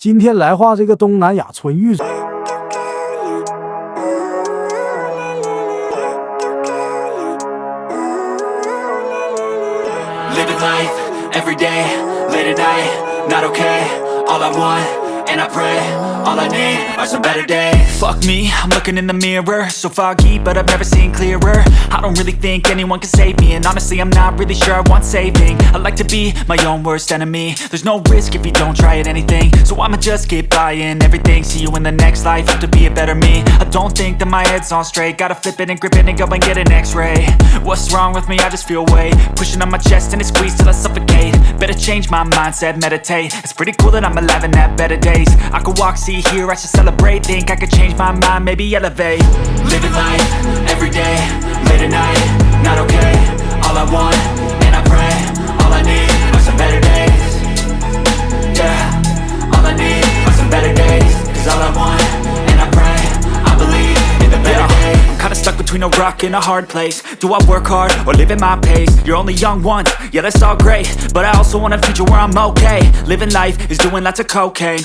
今天来画这个东南亚纯欲。 Living life, everyday, late at night, not okay. All I want, and I pray, all I need are some better days. Fuck me, I'm looking in the mirror, so foggy, but I've never seen clearer. I don't really think anyone can save me, and honestly I'm not really sure I want saving. I like to be my own worst enemy. There's no risk if you don't try at anything, so I'ma just keep buying everything. See you in the next life, have to be a better me. I don't think that my head's on straight, gotta flip it and grip it and go and get an x-ray. What's wrong with me? I just feel weight pushing on my chest and it squeezes till I suffocate. Better change my mindset, meditate. It's pretty cool that I'm alive and have better days. I could walk, see, hear, I should celebrate. Think I could change my mind, maybe elevate. Living life, everyday, late at night, not okay. All I want, and I pray, all I need are some better days. Yeah, all I need are some better days. Cause all I want, and I pray, I believe in the better days. I'm kinda stuck between a rock and a hard place. Do I work hard or live at my pace? You're only young once, yeah that's all great, but I also want a future where I'm okay. Living life is doing lots of cocaine.